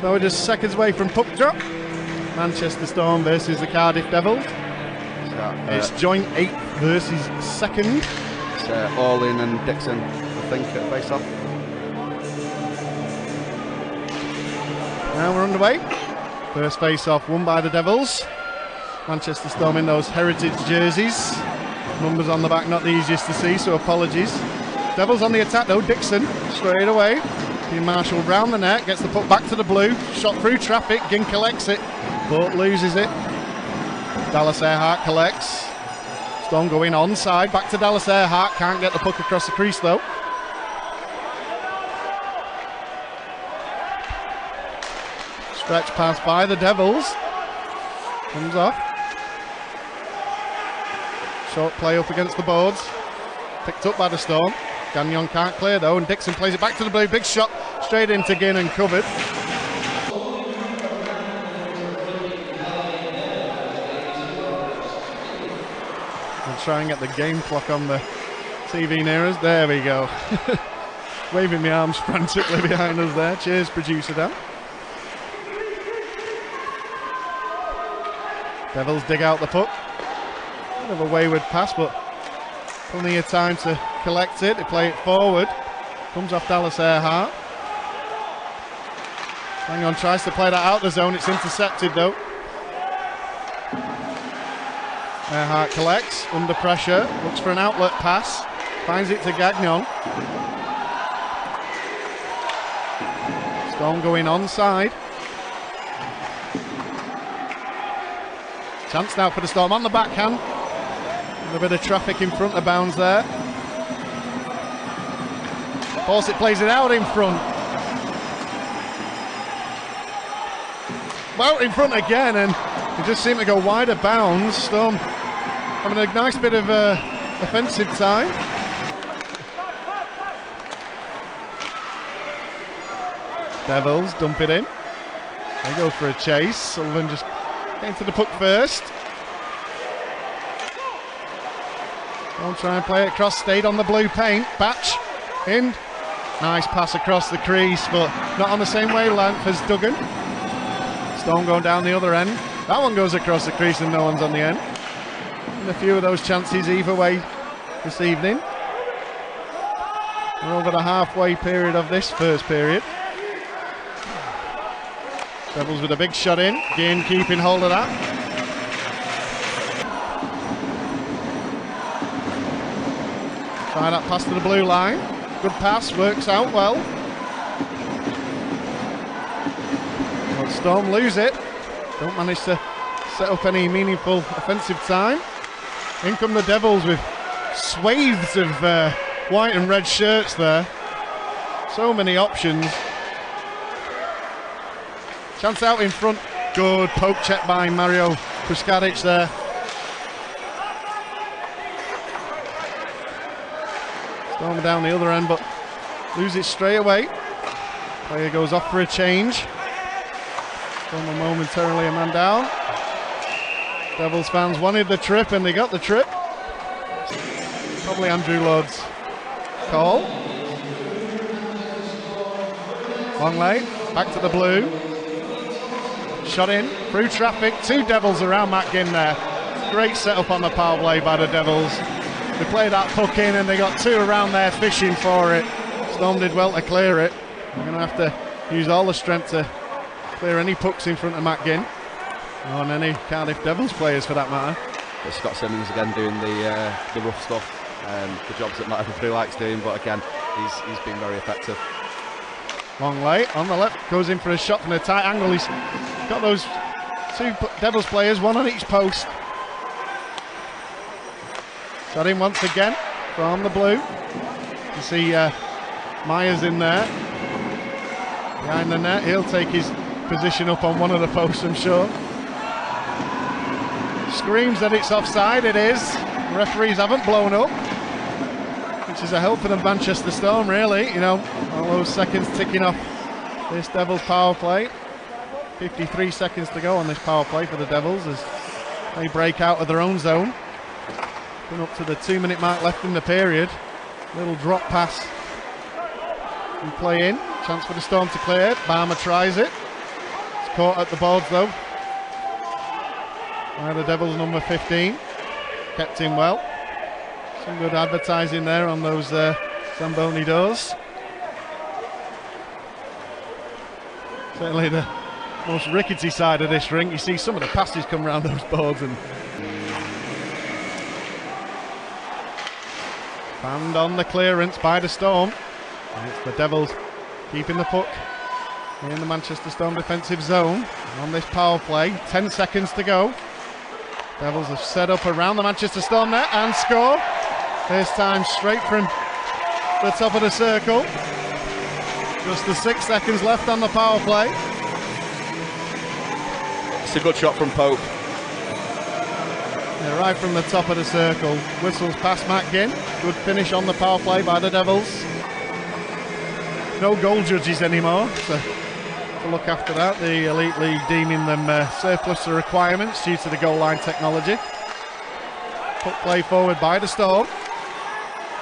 So we're just seconds away from puck drop. Manchester Storm versus the Cardiff Devils. It's joint 8th versus 2nd. It's Orlin and Dixon, I think, at face-off. Now we're underway. First face-off won by the Devils. Manchester Storm in those heritage jerseys. Numbers on the back not the easiest to see, so apologies. Devils on the attack though. Dixon straight away. Being marshalled round the net, gets the puck back to the blue. Shot through traffic. Ginn collects it, but loses it. Dallas Earhart collects. Storm going onside. Back to Dallas Earhart. Can't get the puck across the crease though. Stretch pass by the Devils. Comes off. Short play up against the boards. Picked up by the Storm. Gagnon can't clear though, and Dixon plays it back to the blue. Big shot straight into Ginn and covered. I'll try and get the game clock on the TV near us. There we go. Waving my arms frantically behind us there. Cheers, producer Dan. Devils dig out the puck. Bit of a wayward pass, but plenty of time to collect it. They play it forward. Comes off Dallas Earhart. Gagnon tries to play that out the zone. It's intercepted though. Earhart collects under pressure. Looks for an outlet pass. Finds it to Gagnon. Storm going onside. Chance now for the Storm on the backhand. A bit of traffic in front of bounds there. Fawcett plays it out in front. Well, in front again, and they just seem to go wider bounds. Storm having a nice bit of offensive time. Devils dump it in. They go for a chase. Sullivan just getting to the puck first. Don't try and play it across, stayed on the blue paint. Batch in. Nice pass across the crease, but not on the same wavelength as Duggan. Storm going down the other end. That one goes across the crease and no one's on the end. And a few of those chances either way this evening. We're over the halfway period of this first period. Devils with a big shot in. Ginn keeping hold of that. Try that pass to the blue line. Good pass, works out well. Well, Storm lose it. Don't manage to set up any meaningful offensive time. In come the Devils with swathes of white and red shirts there. So many options. Chance out in front. Good poke check by Mario Puskarich there. Storm down the other end, but lose it straight away. Player goes off for a change. Storm momentarily a man down. Devils fans wanted the trip and they got the trip. Probably Andrew Lord's call. Long lane, back to the blue. Shot in, through traffic, 2 Devils around Matt Ginn there. Great setup on the power play by the Devils. They played that puck in and they got 2 around there fishing for it. Storm did well to clear it. They're going to have to use all the strength to clear any pucks in front of Matt Ginn. And any Cardiff Devils players for that matter. But Scott Simmons again doing the rough stuff. The jobs that not everybody likes doing, but again, he's been very effective. Long late on the left, goes in for a shot from a tight angle. He's got those 2 Devils players, 1 on each post. Shot in once again from the blue. You see Myers in there behind the net. He'll take his position up on one of the posts, I'm sure. Screams that it's offside. It is. The referees haven't blown up, which is a help for the Manchester Storm, really. You know, all those seconds ticking off this Devils power play. 53 seconds to go on this power play for the Devils as they break out of their own zone. Coming up to the 2-minute mark left in the period. Little drop pass and play in. Chance for the Storm to clear. Barmer tries it. caught at the boards though. The Devils number 15. Kept in well. Some good advertising there on those Zamboni doors. Certainly the most rickety side of this rink. You see some of the passes come around those boards and banned on the clearance by the Storm. And it's the Devils keeping the puck in the Manchester Storm defensive zone on this power play. 10 seconds to go. Devils have set up around the Manchester Storm net and score. This time straight from the top of the circle. Just the 6 seconds left on the power play. It's a good shot from Pope. Yeah, right from the top of the circle. Whistles past McGinn. Good finish on the power play by the Devils. No goal judges anymore, so to look after that. The Elite League deeming them surplus to requirements due to the goal line technology. Puck play forward by the Storm.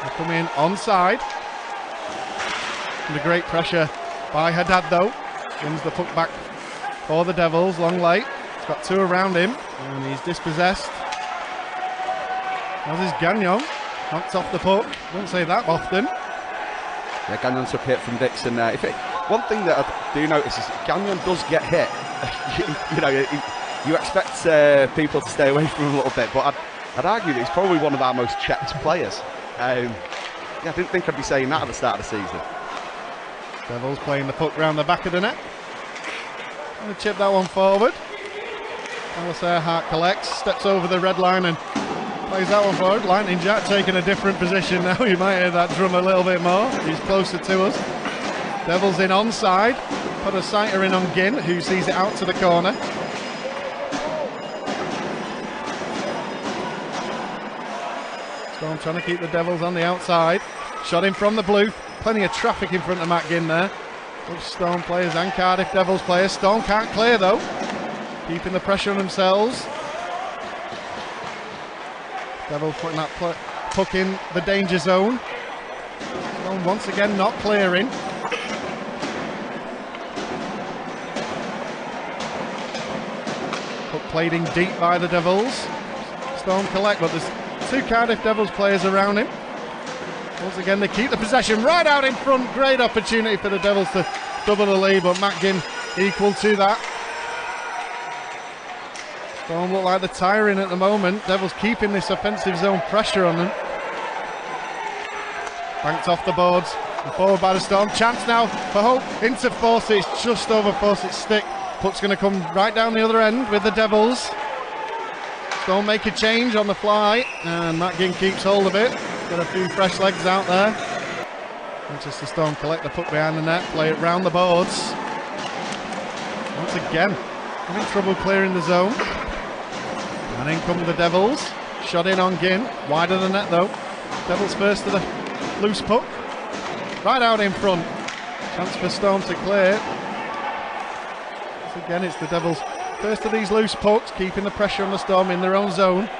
They come in onside. Under great pressure by Haddad though. Wins the puck back for the Devils. Long late. He's got two around him and he's dispossessed. As is Gagnon. Knocked off the puck. Don't say that often. Yeah, Gagnon took a hit from Dixon there. One thing that I do notice is Gagnon does get hit. you expect people to stay away from him a little bit, but I'd argue that he's probably one of our most checked players. I didn't think I'd be saying that at the start of the season. Devils playing the puck round the back of the net. Going to chip that one forward. Alice Earhart collects, steps over the red line and plays that one forward. Lightning Jack taking a different position now. You might hear that drum a little bit more. He's closer to us. Devils in onside. Put a sighter in on Ginn, who sees it out to the corner. Storm trying to keep the Devils on the outside. Shot in from the blue. Plenty of traffic in front of Matt Ginn there. Both Storm players and Cardiff Devils players. Storm can't clear though. Keeping the pressure on themselves. Devils putting that puck in the danger zone. Storm once again not clearing. Puck played in deep by the Devils. Storm collect, but there's two Cardiff Devils players around him. Once again they keep the possession right out in front. Great opportunity for the Devils to double the lead, but Matt Ginn equal to that. Storm look like they're tiring at the moment. Devils keeping this offensive zone pressure on them. Banked off the boards and forward by the Storm. Chance now for Hope into Fawcett's, just over Fawcett's stick. Puck's going to come right down the other end with the Devils. Storm make a change on the fly and Matt Ginn keeps hold of it. Got a few fresh legs out there. Manchester Storm collect the puck behind the net, play it round the boards. Once again, having trouble clearing the zone. And in come the Devils. Shot in on Ginn, wide of the net though. Devils first to the loose puck. Right out in front. Chance for Storm to clear. Once again, it's the Devils first of these loose pucks, keeping the pressure on the Storm in their own zone.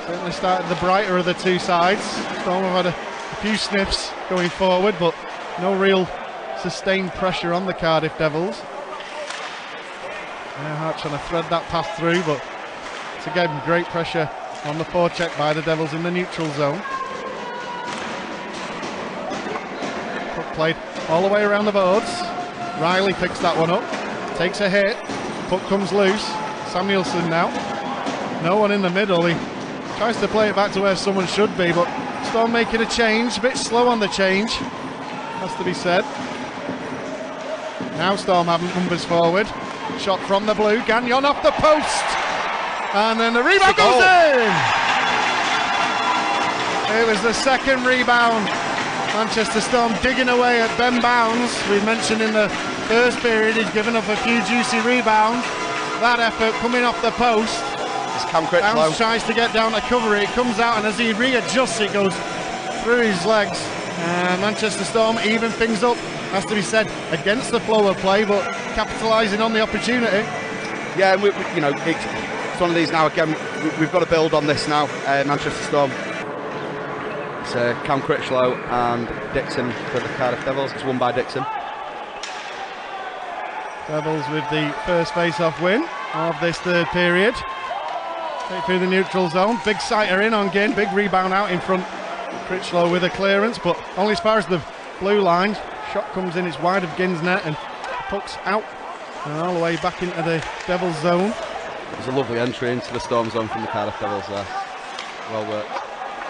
Certainly started the brighter of the two sides. Storm have had a few sniffs going forward, but no real sustained pressure on the Cardiff Devils. Earhart trying to thread that pass through, but it's again great pressure on the forecheck by the Devils in the neutral zone. Puck played all the way around the boards. Riley picks that one up, takes a hit, puck comes loose. Samuelson now, no one in the middle. He tries to play it back to where someone should be, but Storm making a change, a bit slow on the change, has to be said. Now Storm having numbers forward. Shot from the blue, Gagnon off the post, and then the rebound goes in! It was the second rebound. Manchester Storm digging away at Ben Bounds. We mentioned in the first period he's given up a few juicy rebounds. That effort coming off the post. Critchlow. Bounds tries to get down to cover it, comes out, and as he readjusts it goes through his legs. And Manchester Storm even things up, has to be said, against the flow of play, but capitalising on the opportunity. Yeah, it's one of these now. Again, we've got to build on this now. Manchester Storm. It's Cam Critchlow and Dixon for the Cardiff Devils. It's won by Dixon. Devils with the first face-off win of this third period. Take through the neutral zone. Big sighter in on Ginn. Big rebound out in front. Critchlow with a clearance, but only as far as the blue line. Shot comes in, it's wide of Ginn's net, and puck's out and all the way back into the Devils zone. There's a lovely entry into the Storm zone from the Cardiff Devils there. Well worked.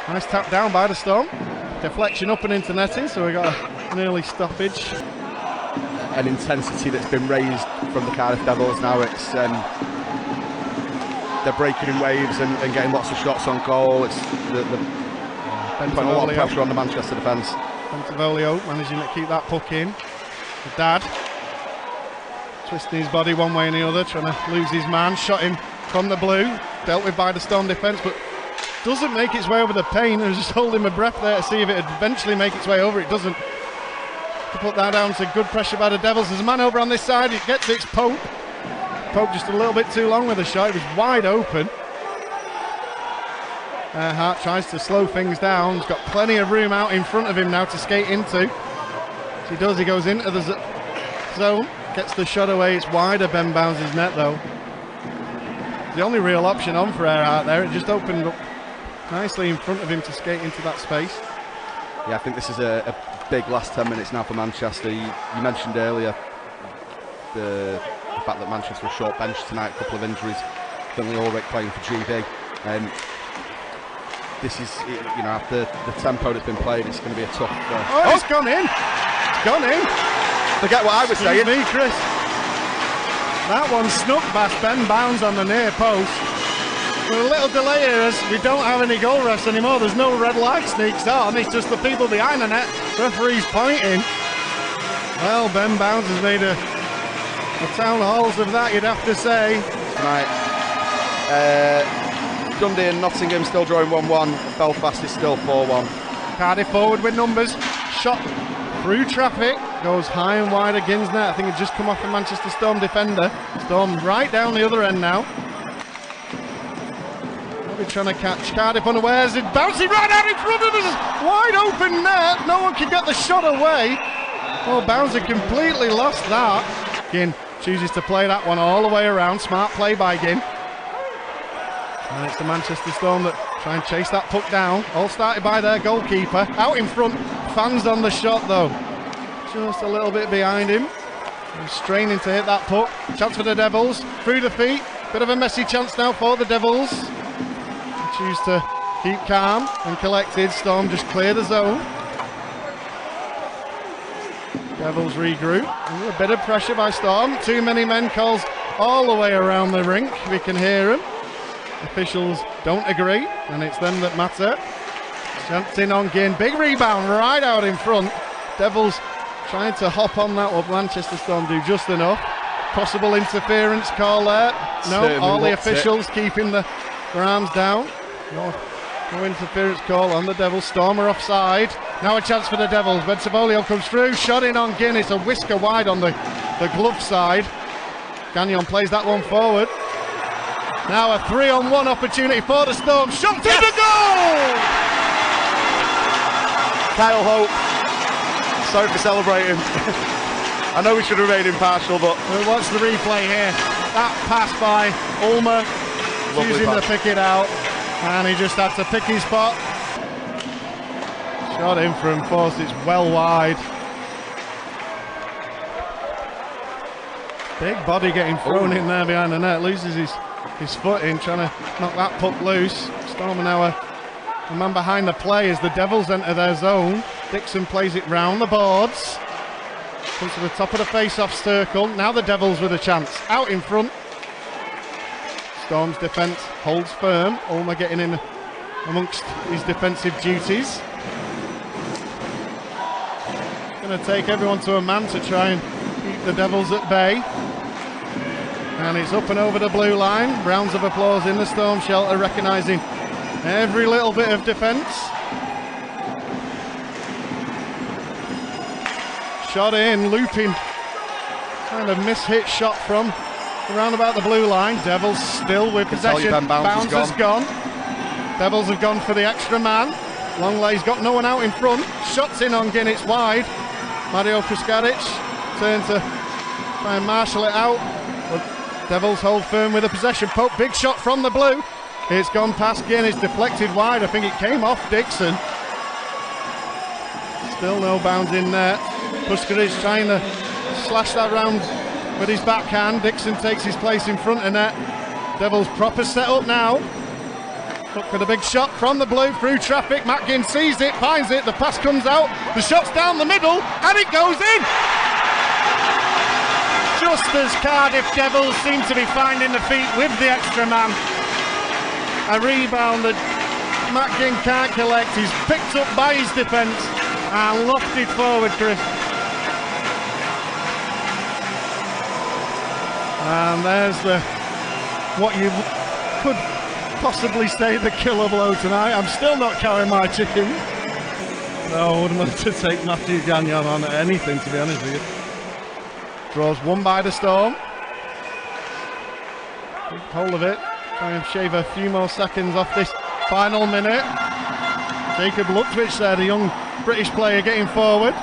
Nice tap down by the Storm. Deflection up and into netting, so we got an early stoppage. An intensity that's been raised from the Cardiff Devils now. It's they're breaking in waves and getting lots of shots on goal. It's putting a lot of pressure on the Manchester defence. Bentivoglio managing to keep that puck in. The Dad twisting his body one way and the other, trying to lose his man. Shot him from the blue, dealt with by the Storm defence, but doesn't make its way over the paint. I was just holding my breath there to see if it would eventually make its way over. It doesn't. To put that down to good pressure by the Devils. There's a man over on this side. It gets its poke. Poke just a little bit too long with the shot. It was wide open. Hart tries to slow things down. He's got plenty of room out in front of him now to skate into. As he does, he goes into the zone. Gets the shot away. It's wide of Ben Bounds' net though. The only real option on for Earhart there. It just opened up nicely in front of him to skate into that space. Yeah, I think this is a big last 10 minutes now for Manchester. You mentioned earlier the fact that Manchester were short bench tonight, a couple of injuries. Finley Ulrich playing for GB. This is, you know, after the tempo that's been played, it's going to be a tough. It's gone in. It's gone in. Forget what I was saying. Me, Chris. That one snuck past Ben Bounds on the near post. With a little delay here as we don't have any goal refs anymore. There's no red light sneaks on. It's just the people behind the net. Referee's pointing. Well, Ben Bounds has made a town halls of that, you'd have to say. Right. Dundee and Nottingham still drawing 1-1. Belfast is still 4-1. Cardiff forward with numbers. Shot through traffic. Goes high and wide against net. I think it just come off a Manchester Storm defender. Storm right down the other end now. They're trying to catch Cardiff unawares. It's bouncing right out in front of us. Wide open net. No one can get the shot away. Well, Bounds had completely lost that. Ginn chooses to play that one all the way around. Smart play by Ginn. And it's the Manchester Storm that try and chase that puck down. All started by their goalkeeper. Out in front. Fans on the shot though. Just a little bit behind him. He's straining to hit that puck. Chance for the Devils. Through the feet. Bit of a messy chance now for the Devils. They choose to keep calm and collected. Storm just clear the zone. Devils regroup. A bit of pressure by Storm. Too many men calls all the way around the rink. We can hear them. Officials don't agree, and it's them that matter. Chance in on Ginn. Big rebound right out in front. Devils trying to hop on that. Will Manchester Storm do just enough? Possible interference call there. No, certainly all the officials keeping their arms down. No interference call on the Devils. Storm are offside. Now a chance for the Devils. Bentivoglio comes through. Shot in on Ginn. It's a whisker wide on the glove side. Gagnon plays that one forward. Now a 3-on-1 opportunity for the Storm. Shot to the goal! Kyle Hope. Sorry for celebrating. I know we should remain impartial, but we'll watch the replay here. That pass by Ulmer, choosing to pick it out, and he just had to pick his spot. Shot in from force, it's well wide. Big body getting thrown in there behind the net, loses his foot in, trying to knock that puck loose. Storm now a man behind the play as the Devils enter their zone. Dixon plays it round the boards. Comes to the top of the face-off circle. Now the Devils with a chance. Out in front. Storm's defence holds firm. Ulmer getting in amongst his defensive duties. Going to take everyone to a man to try and keep the Devils at bay. And it's up and over the blue line. Rounds of applause in the Storm shelter, recognising every little bit of defence. Shot in, looping. Kind of mishit shot from around about the blue line. Devils still with possession. Bounds has gone. Devils have gone for the extra man. Longlay's got no one out in front. Shots in on Ginn, it's wide. Mario Puskarich turn to try and marshal it out. But Devils hold firm with the possession. Pope, big shot from the blue. It's gone past Ginn, it's deflected wide. I think it came off Dixon. Still no bounds in there. Puskarich trying to slash that round with his backhand. Dixon takes his place in front of net. Devils proper set up now. Look for the big shot from the blue through traffic. Matt Ginn sees it, finds it, the pass comes out, the shot's down the middle, and it goes in! Just as Cardiff Devils seem to be finding the feet with the extra man. A rebound that Matt Ginn can't collect. He's picked up by his defence and lofted forward, Chris. And there's what you could possibly say the killer blow tonight. I'm still not counting my chickens. No, I wouldn't want to take Matthew Gagnon on anything, to be honest with you. Draws one by the Storm. Big hold of it. Try and shave a few more seconds off this final minute. Jacob Lutwich there, the young British player, getting forward.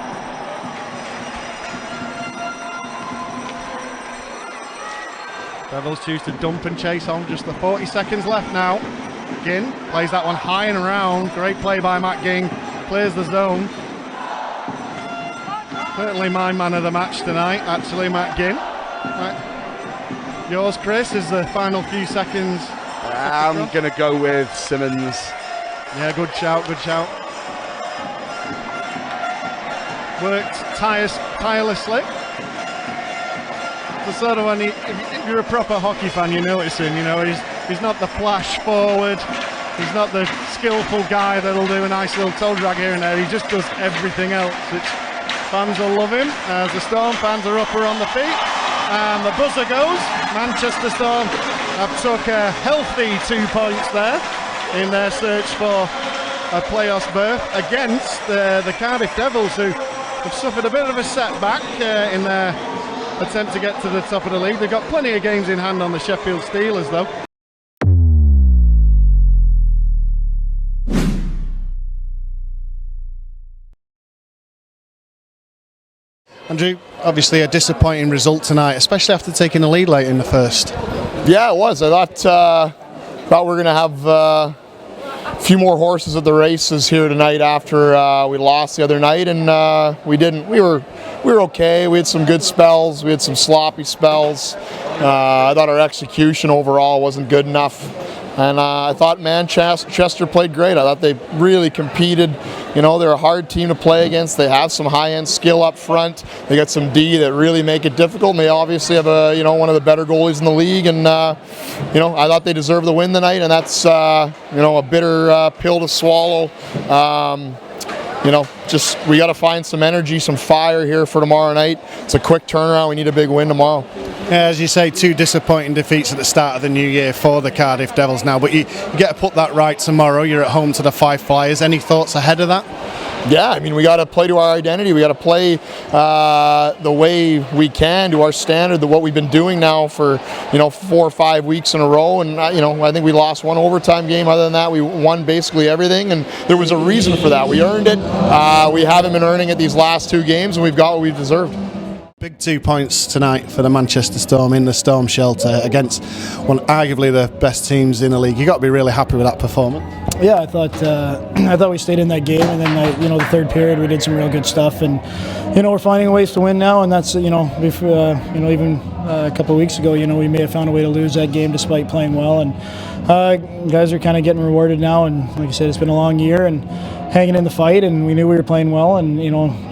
Devils choose to dump and chase on. Just the 40 seconds left now. Ginn plays that one high and around. Great play by Matt Ginn. Clears the zone. Certainly my man of the match tonight, actually, Matt Ginn. Right. Yours, Chris, is the final few seconds. I'm going to go with Simmons. Yeah, good shout, good shout. Worked tirelessly. The sort of one, if you're a proper hockey fan, you notice him, you know, he's not the flash forward, he's not the skillful guy that'll do a nice little toe drag here and there, he just does everything else, which fans will love him. As the Storm fans are up on the feet, and the buzzer goes. Manchester Storm have took a healthy 2 points there in their search for a playoffs berth against the Cardiff Devils, who have suffered a bit of a setback in their attempt to get to the top of the league. They've got plenty of games in hand on the Sheffield Steelers though. Andrew, obviously a disappointing result tonight, especially after taking the lead late in the first. Yeah, it was. I thought we were going to have a few more horses at the races here tonight after we lost the other night, and we didn't. We were okay. We had some good spells. We had some sloppy spells. I thought our execution overall wasn't good enough. And I thought Manchester played great. I thought they really competed. You know, they're a hard team to play against. They have some high-end skill up front. They got some D that really make it difficult. And they obviously have one of the better goalies in the league. And I thought they deserved the win tonight. And that's a bitter pill to swallow. Just we got to find some energy, some fire here for tomorrow night. It's a quick turnaround. We need a big win tomorrow. Yeah, as you say, 2 disappointing defeats at the start of the new year for the Cardiff Devils now, but you get to put that right tomorrow. You're at home to the Fife Flyers. Any thoughts ahead of that? Yeah, I mean, we got to play to our identity. We got to play the way we can, to our standard, what we've been doing now for 4 or 5 weeks in a row. And I think we lost 1 overtime game. Other than that, we won basically everything, and there was a reason for that. We earned it. We haven't been earning it these last 2 games, and we've got what we've deserved. Big 2 points tonight for the Manchester Storm in the Storm Shelter against one arguably the best teams in the league. You got to be really happy with that performance. Yeah, I thought we stayed in that game, and then the third period we did some real good stuff, and we're finding ways to win now, and that's even a couple of weeks ago we may have found a way to lose that game despite playing well, and guys are kind of getting rewarded now, and like I said, it's been a long year and hanging in the fight, and we knew we were playing well, and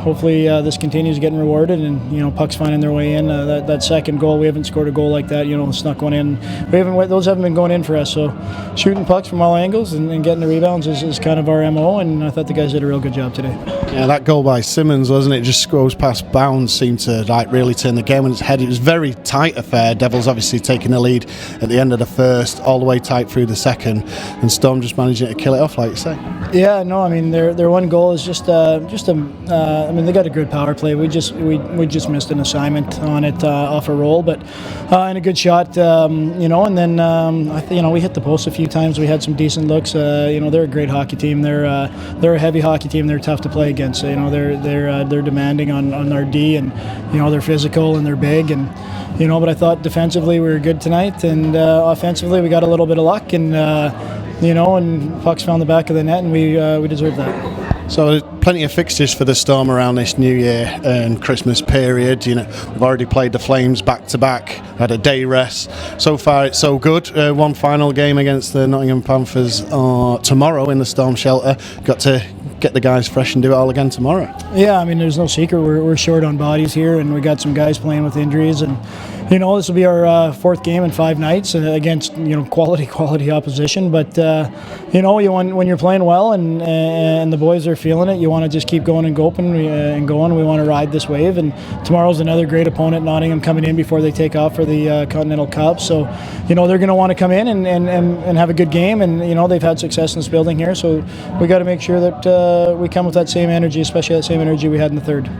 hopefully this continues getting rewarded, and pucks finding their way in. That second goal, we haven't scored a goal like that, snuck one in. Those haven't been going in for us, so shooting pucks from all angles and getting the rebounds is kind of our MO, and I thought the guys did a real good job today. Yeah, that goal by Simmons, wasn't it? Just goes past bounds, seemed to really turn the game on its head. It was a very tight affair. Devils obviously taking the lead at the end of the first, all the way tight right through the second, and Storm just managing to kill it off, like you say. Yeah, no, I mean their one goal is just I mean they got a good power play. We just missed an assignment on it off a roll, but and a good shot, and then we hit the post a few times. We had some decent looks. They're a great hockey team. They're a heavy hockey team. They're tough to play against. They're demanding on our D, and they're physical and they're big, and but I thought defensively we were good tonight, and offensively we got a little bit of luck, and and pucks found the back of the net, and we deserved that. So there's plenty of fixtures for the Storm around this New Year and Christmas period. We've already played the Flames back to back, had a day rest. So far it's so good. One final game against the Nottingham Panthers tomorrow in the Storm shelter. Got to get the guys fresh and do it all again tomorrow. Yeah, I mean there's no secret we're short on bodies here, and we got some guys playing with injuries, and this will be our fourth game in 5 nights against quality opposition. But when you're playing well and the boys are feeling it, you want to just keep going and going. We want to ride this wave. And tomorrow's another great opponent, Nottingham, coming in before they take off for the Continental Cup. So they're going to want to come in and have a good game. And they've had success in this building here. So we got to make sure that we come with that same energy, especially that same energy we had in the third.